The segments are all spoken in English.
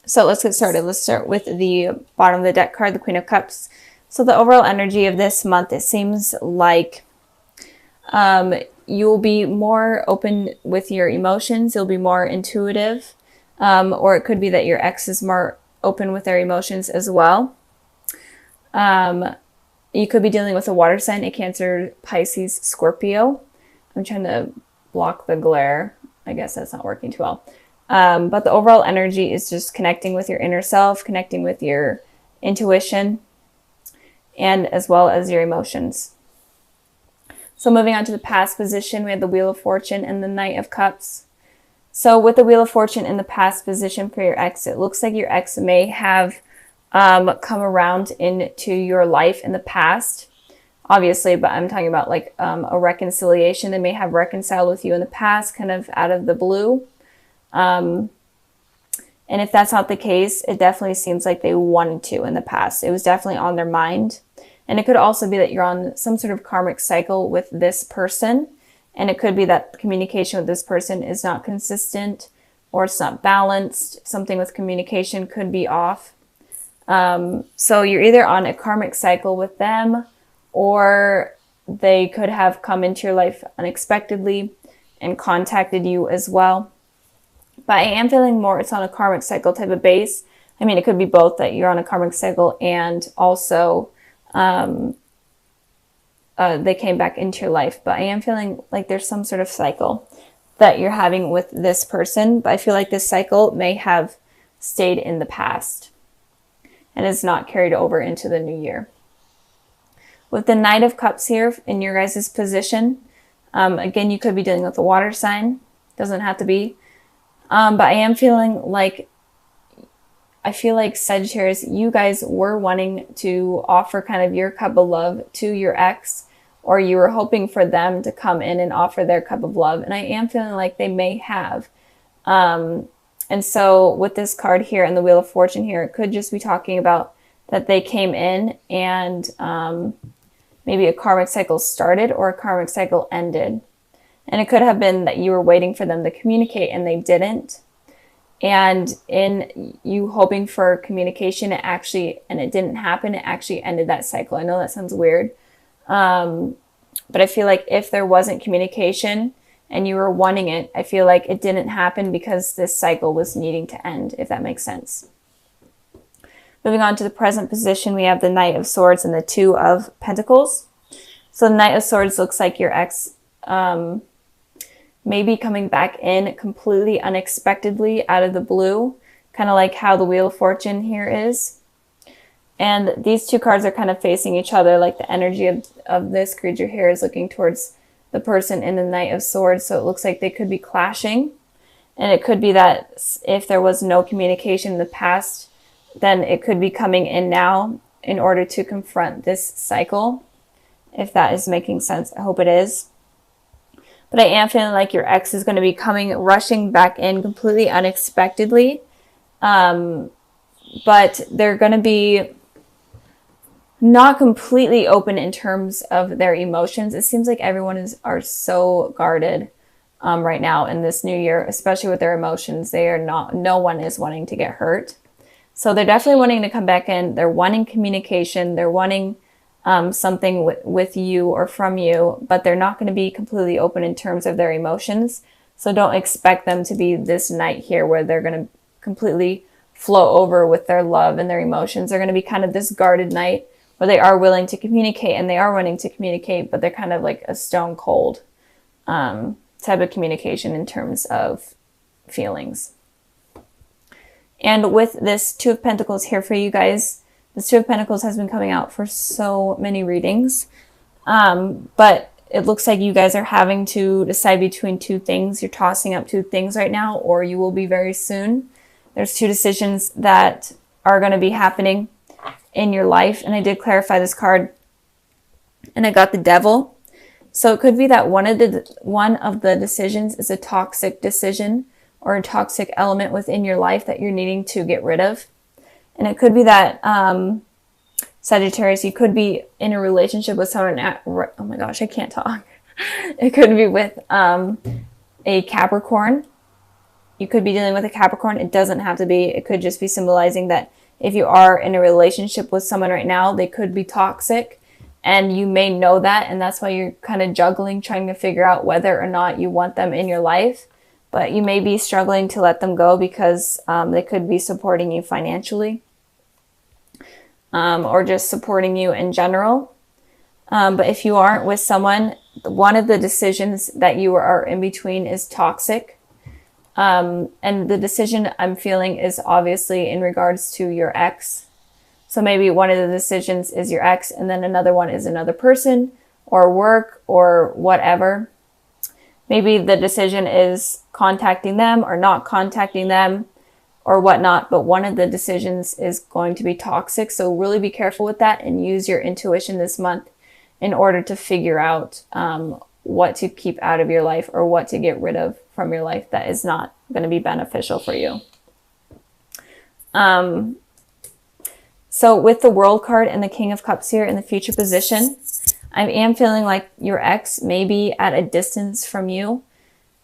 So let's get started. Let's start with the bottom of the deck card, the Queen of Cups. So the overall energy of this month, it seems like you'll be more open with your emotions. You'll be more intuitive. Or it could be that your ex is more open with their emotions as well. You could be dealing with a water sign, a Cancer, Pisces, Scorpio. I'm trying to block the glare. I guess that's not working too well. But the overall energy is just connecting with your inner self, connecting with your intuition, and as well as your emotions. So moving on to the past position, we have the Wheel of Fortune and the Knight of Cups. So with the Wheel of Fortune in the past position for your ex, it looks like your ex may have come around into your life in the past, obviously, but I'm talking about like a reconciliation. They may have reconciled with you in the past, kind of out of the blue. And if that's not the case, it definitely seems like they wanted to in the past. It was definitely on their mind. And it could also be that you're on some sort of karmic cycle with this person. And it could be that communication with this person is not consistent or it's not balanced. Something with communication could be off. So you're either on a karmic cycle with them, or they could have come into your life unexpectedly and contacted you as well. But I am feeling more it's on a karmic cycle type of base. I mean, it could be both, that you're on a karmic cycle and also they came back into your life. But I am feeling like there's some sort of cycle that you're having with this person. But I feel like this cycle may have stayed in the past and is not carried over into the new year. With the Knight of Cups here in your guys' position, again, you could be dealing with a water sign. Doesn't have to be. But I am feeling like, Sagittarius, you guys were wanting to offer kind of your cup of love to your ex, or you were hoping for them to come in and offer their cup of love. And I am feeling like they may have. And so with this card here and the Wheel of Fortune here, it could just be talking about that they came in and maybe a karmic cycle started or a karmic cycle ended. And it could have been that you were waiting for them to communicate and they didn't. And in you hoping for communication, it didn't happen. It actually ended that cycle. I know that sounds weird. But I feel like if there wasn't communication and you were wanting it, I feel like it didn't happen because this cycle was needing to end, if that makes sense. Moving on to the present position, we have the Knight of Swords and the Two of Pentacles. So the Knight of Swords looks like your ex maybe coming back in completely unexpectedly out of the blue, kind of like how the Wheel of Fortune here is. And these two cards are kind of facing each other, like the energy of this creature here is looking towards the person in the Knight of Swords. So it looks like they could be clashing. And it could be that if there was no communication in the past, then it could be coming in now in order to confront this cycle. If that is making sense, I hope it is. But I am feeling like your ex is going to be rushing back in completely unexpectedly. But they're going to be not completely open in terms of their emotions. It seems like everyone are so guarded right now in this new year, especially with their emotions. No one is wanting to get hurt. So they're definitely wanting to come back in. They're wanting communication. They're wanting something with you or from you, but they're not going to be completely open in terms of their emotions. So don't expect them to be this night here where they're going to completely flow over with their love and their emotions. They're going to be kind of this guarded night where they are willing to communicate and they are wanting to communicate, but they're kind of like a stone cold type of communication in terms of feelings. And with this Two of Pentacles here for you guys, the Two of Pentacles has been coming out for so many readings. But it looks like you guys are having to decide between two things. You're tossing up two things right now, or you will be very soon. There's two decisions that are going to be happening in your life. And I did clarify this card and I got the Devil. So it could be that one of the decisions is a toxic decision or a toxic element within your life that you're needing to get rid of. And it could be that, Sagittarius, you could be in a relationship with someone oh my gosh, I can't talk. It could be with a Capricorn. you could be dealing with a Capricorn. It doesn't have to be. It could just be symbolizing that if you are in a relationship with someone right now, they could be toxic, and you may know that, and that's why you're kind of juggling, trying to figure out whether or not you want them in your life. But you may be struggling to let them go because they could be supporting you financially, or just supporting you in general. But if you aren't with someone, one of the decisions that you are in between is toxic. And the decision I'm feeling is obviously in regards to your ex. So maybe one of the decisions is your ex, and then another one is another person or work or whatever. Maybe the decision is contacting them or not contacting them or whatnot, but one of the decisions is going to be toxic. So really be careful with that and use your intuition this month in order to figure out what to keep out of your life or what to get rid of from your life that is not going to be beneficial for you. So with the World card and the King of Cups here in the future position, I am feeling like your ex may be at a distance from you.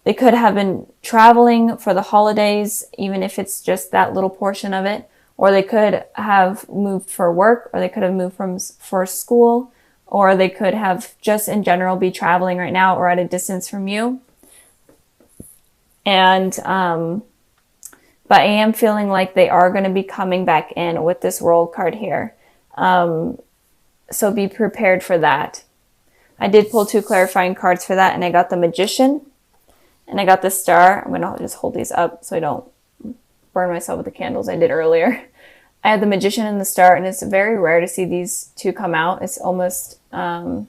They could have been traveling for the holidays, even if it's just that little portion of it, or they could have moved for work, or they could have moved for school, or they could have just in general be traveling right now or at a distance from you. And, but I am feeling like they are going to be coming back in with this World card here. So be prepared for that. I did pull 2 clarifying cards for that, and I got the Magician and I got the Star. I'm going to just hold these up so I don't burn myself with the candles I did earlier. I had the Magician and the Star, and it's very rare to see these two come out. It's almost, you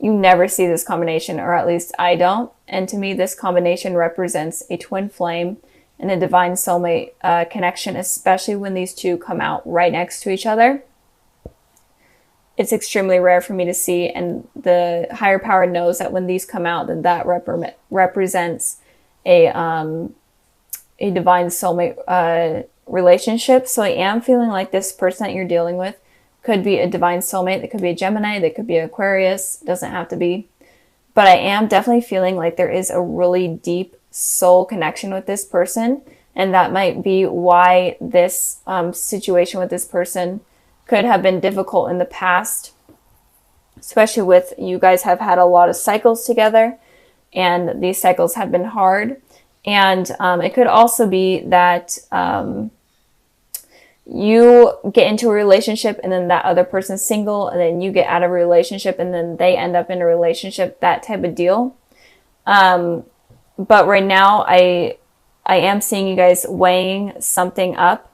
never see this combination, or at least I don't. And to me, this combination represents a twin flame and a divine soulmate connection, especially when these two come out right next to each other. It's extremely rare for me to see, and the higher power knows that when these come out, then that represents a divine soulmate relationship. So I am feeling like this person that you're dealing with could be a divine soulmate. It could be a Gemini. They could be Aquarius. It doesn't have to be. But I am definitely feeling like there is a really deep soul connection with this person. And that might be why this situation with this person could have been difficult in the past, especially with you guys have had a lot of cycles together, and these cycles have been hard. And it could also be that you get into a relationship and then that other person's single, and then you get out of a relationship and then they end up in a relationship, that type of deal. But right now I am seeing you guys weighing something up.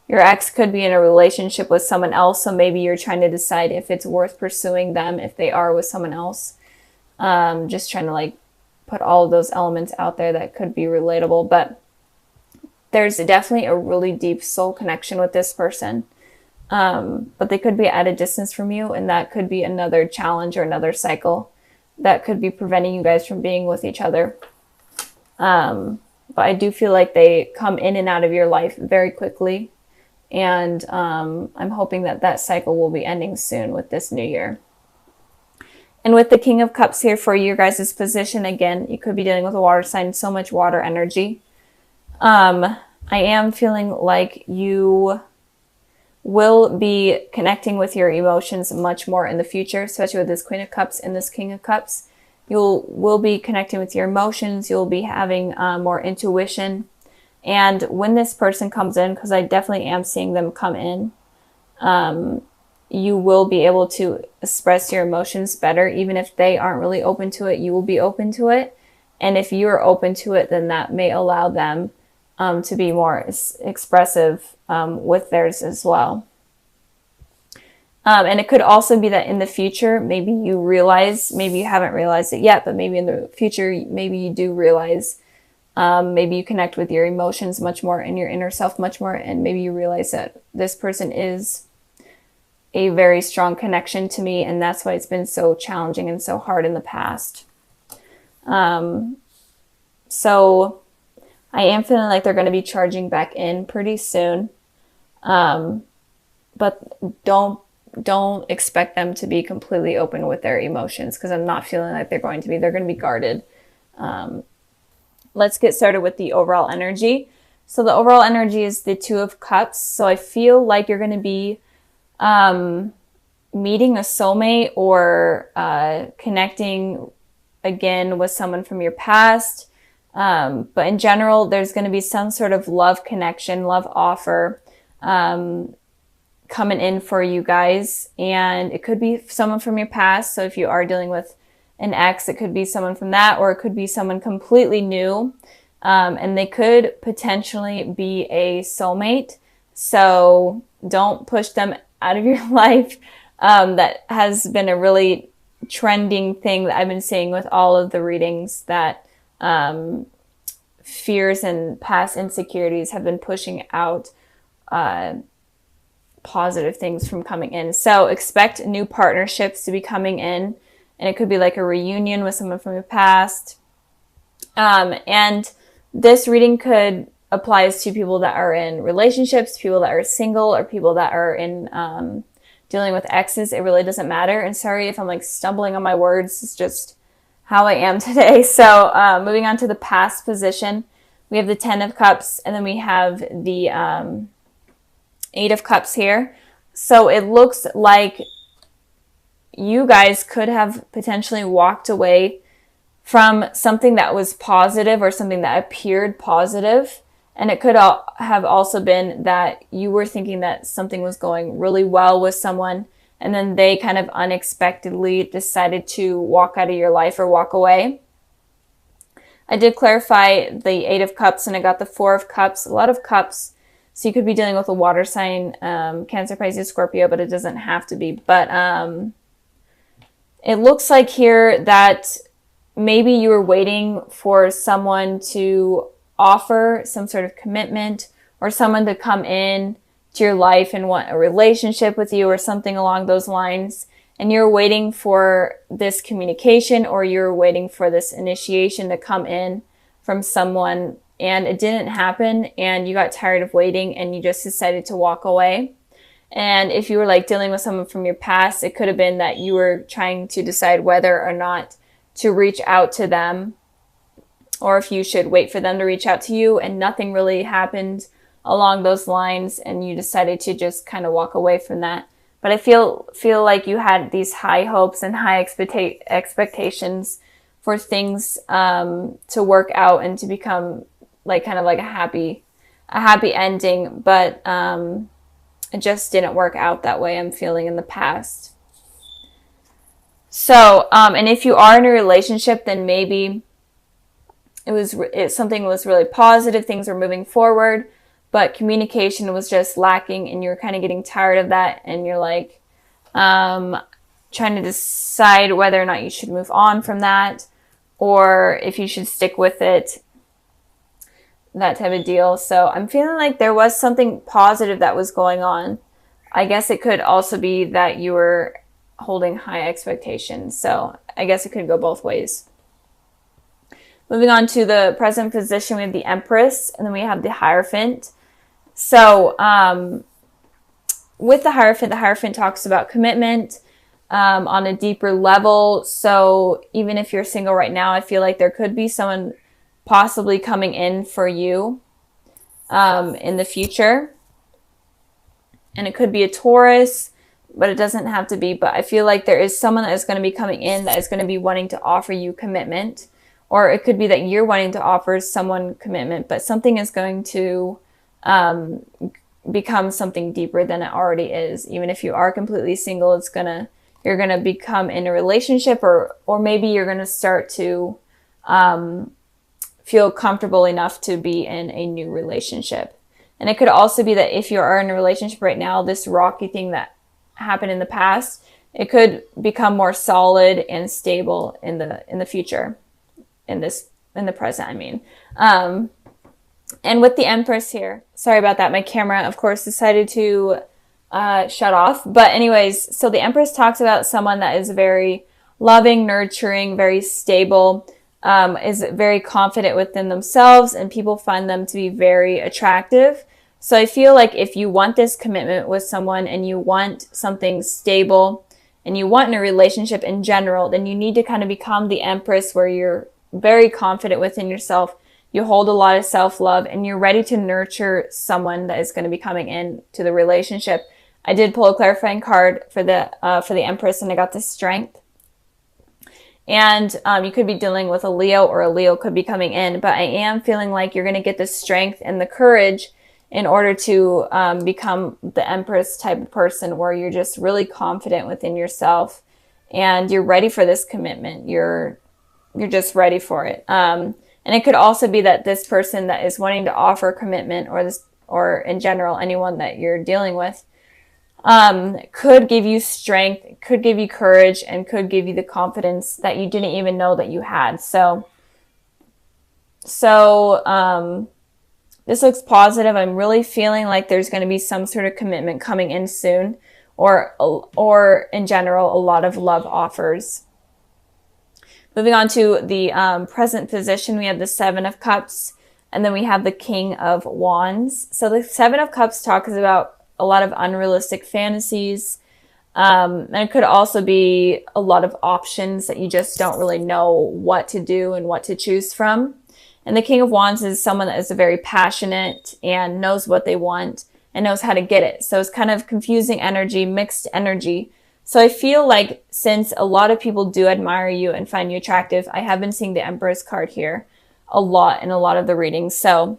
Your ex could be in a relationship with someone else, so maybe you're trying to decide if it's worth pursuing them if they are with someone else. Just trying to like put all of those elements out there that could be relatable, but there's definitely a really deep soul connection with this person. But they could be at a distance from you, and that could be another challenge or another cycle that could be preventing you guys from being with each other. But I do feel like they come in and out of your life very quickly. And I'm hoping that that cycle will be ending soon with this new year. And with the King of Cups here for your guys' position, again, you could be dealing with a water sign, so much water energy. I am feeling like you will be connecting with your emotions much more in the future, especially with this Queen of Cups and this King of Cups. You will be connecting with your emotions. You'll be having more intuition. And when this person comes in, because I definitely am seeing them come in, you will be able to express your emotions better. Even if they aren't really open to it, you will be open to it. And if you're open to it, then that may allow them to be more expressive with theirs as well. And it could also be that in the future, maybe you realize, maybe you haven't realized it yet, but maybe in the future, maybe you do realize. Maybe you connect with your emotions much more and your inner self much more, and maybe you realize that this person is a very strong connection to me, and that's why it's been so challenging and so hard in the past. So I am feeling like they're going to be charging back in pretty soon, but don't expect them to be completely open with their emotions, because I'm not feeling like they're going to be. They're going to be guarded. let's get started with the overall energy. So the overall energy is the Two of Cups. So I feel like you're going to be meeting a soulmate or connecting again with someone from your past. But in general, there's going to be some sort of love connection, love offer coming in for you guys. And it could be someone from your past. So if you are dealing with an ex, it could be someone from that, or it could be someone completely new. And they could potentially be a soulmate. So don't push them out of your life. That has been a really trending thing that I've been seeing with all of the readings, that fears and past insecurities have been pushing out positive things from coming in. So expect new partnerships to be coming in, and it could be like a reunion with someone from your past. And this reading could applies to people that are in relationships, people that are single, or people that are in dealing with exes. It really doesn't matter. And sorry if I'm like stumbling on my words. It's just how I am today. So moving on to the past position, we have the 10 of Cups, and then we have the 8 of Cups here. So it looks like you guys could have potentially walked away from something that was positive or something that appeared positive. And it could have also been that you were thinking that something was going really well with someone, and then they kind of unexpectedly decided to walk out of your life or walk away. I did clarify the 8 of Cups, and I got the 4 of Cups, a lot of cups. So you could be dealing with a water sign, Cancer, Pisces, Scorpio, but it doesn't have to be. But it looks like here that maybe you were waiting for someone to offer some sort of commitment, or someone to come in to your life and want a relationship with you or something along those lines. And you're waiting for this communication, or you're waiting for this initiation to come in from someone, and it didn't happen, and you got tired of waiting and you just decided to walk away. And if you were like dealing with someone from your past, it could have been that you were trying to decide whether or not to reach out to them, or if you should wait for them to reach out to you, and nothing really happened along those lines, and you decided to just kind of walk away from that. But I feel like you had these high hopes and high expectations for things to work out and to become like kind of like a happy ending, but it just didn't work out that way, I'm feeling, in the past. So, and if you are in a relationship, then maybe something was really positive, things were moving forward, but communication was just lacking, and you're kind of getting tired of that, and you're like trying to decide whether or not you should move on from that, or if you should stick with it, that type of deal. So I'm feeling like there was something positive that was going on. I guess it could also be that you were holding high expectations. So I guess it could go both ways. Moving on to the present position, we have the Empress, and then we have the Hierophant. So with the Hierophant talks about commitment on a deeper level. So even if you're single right now, I feel like there could be someone possibly coming in for you in the future. And it could be a Taurus, but it doesn't have to be. But I feel like there is someone that is going to be coming in that is going to be wanting to offer you commitment. Or it could be that you're wanting to offer someone commitment, but something is going to become something deeper than it already is. Even if you are completely single, you're gonna become in a relationship, or maybe you're gonna start to feel comfortable enough to be in a new relationship. And it could also be that if you are in a relationship right now, this rocky thing that happened in the past, it could become more solid and stable in the future. In the present, I mean. And with the Empress here, sorry about that. My camera, of course, decided to shut off. But anyways, so the Empress talks about someone that is very loving, nurturing, very stable, is very confident within themselves, and people find them to be very attractive. So I feel like if you want this commitment with someone, and you want something stable, and you want in a relationship in general, then you need to kind of become the Empress, where you're very confident within yourself. You hold a lot of self-love, and you're ready to nurture someone that is going to be coming in to the relationship. I did pull a clarifying card for the Empress, and I got the Strength. And you could be dealing with a Leo, or a Leo could be coming in, but I am feeling like you're going to get the strength and the courage in order to become the Empress type of person, where you're just really confident within yourself and you're ready for this commitment. You're just ready for it. And it could also be that this person that is wanting to offer commitment, or in general, anyone that you're dealing with, could give you strength, could give you courage, and could give you the confidence that you didn't even know that you had. So this looks positive. I'm really feeling like there's going to be some sort of commitment coming in soon, or in general, a lot of love offers. Moving on to the present position, we have the Seven of Cups, and then we have the King of Wands. So the Seven of Cups talks about a lot of unrealistic fantasies. And it could also be a lot of options that you just don't really know what to do and what to choose from. And the King of Wands is someone that is very passionate and knows what they want and knows how to get it. So it's kind of confusing energy, mixed energy. So I feel like since a lot of people do admire you and find you attractive, I have been seeing the Empress card here a lot in a lot of the readings. So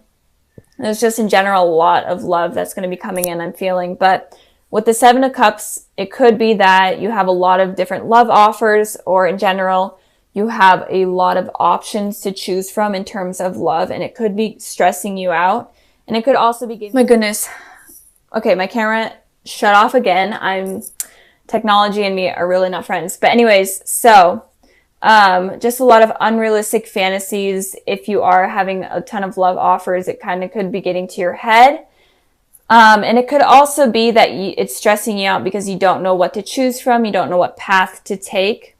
there's just in general a lot of love that's going to be coming in, I'm feeling. But with the Seven of Cups, it could be that you have a lot of different love offers, or in general, you have a lot of options to choose from in terms of love, and it could be stressing you out. And it could also be giving... My goodness. Okay, my camera shut off again. Technology and me are really not friends. But anyways, so just a lot of unrealistic fantasies. If you are having a ton of love offers, it kind of could be getting to your head. And it could also be that it's stressing you out because you don't know what to choose from. You don't know what path to take.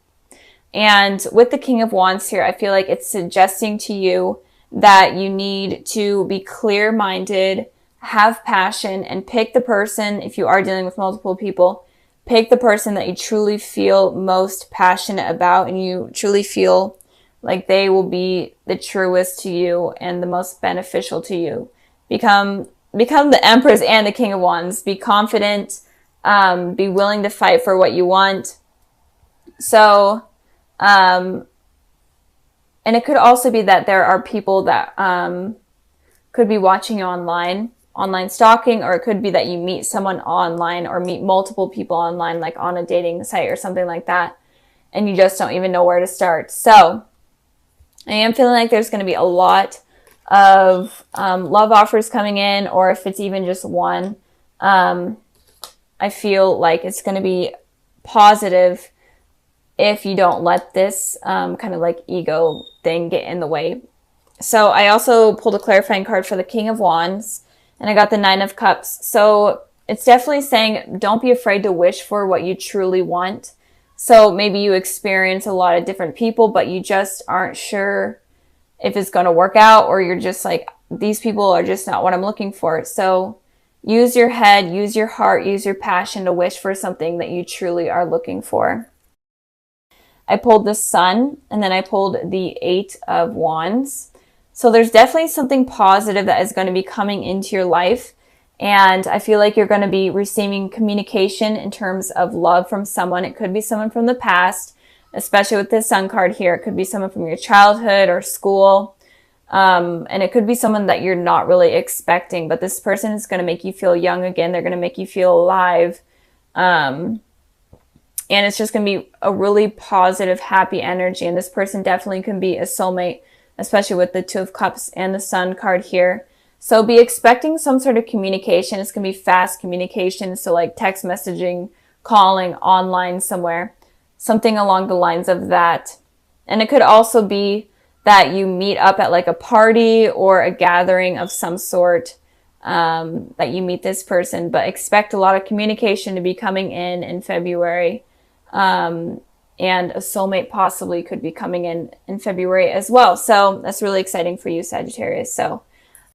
And with the King of Wands here, I feel like it's suggesting to you that you need to be clear-minded, have passion, and pick the person, if you are dealing with multiple people, pick the person that you truly feel most passionate about, and you truly feel like they will be the truest to you and the most beneficial to you. Become the Empress and the King of Wands. Be confident, be willing to fight for what you want. So, and it could also be that there are people that could be watching you online stalking, or it could be that you meet someone online or meet multiple people online, like on a dating site or something like that, and you just don't even know where to start. So I am feeling like there's going to be a lot of love offers coming in, or if it's even just one, I feel like it's going to be positive if you don't let this kind of like ego thing get in the way. So I also pulled a clarifying card for the King of Wands, and I got the Nine of Cups. So it's definitely saying don't be afraid to wish for what you truly want. So maybe you experience a lot of different people, but you just aren't sure if it's going to work out, or you're just like, these people are just not what I'm looking for. So use your head, use your heart, use your passion to wish for something that you truly are looking for. I pulled the Sun, and then I pulled the Eight of Wands. So there's definitely something positive that is going to be coming into your life. And I feel like you're going to be receiving communication in terms of love from someone. It could be someone from the past, especially with this Sun card here. It could be someone from your childhood or school. And it could be someone that you're not really expecting, but this person is going to make you feel young again. They're going to make you feel alive. And it's just going to be a really positive, happy energy. And this person definitely can be a soulmate, especially with the Two of Cups and the Sun card here. So be expecting some sort of communication. It's going to be fast communication. So like text messaging, calling, online somewhere, something along the lines of that. And it could also be that you meet up at like a party or a gathering of some sort, that you meet this person, but expect a lot of communication to be coming in February. And a soulmate possibly could be coming in February as well. So that's really exciting for you, Sagittarius. So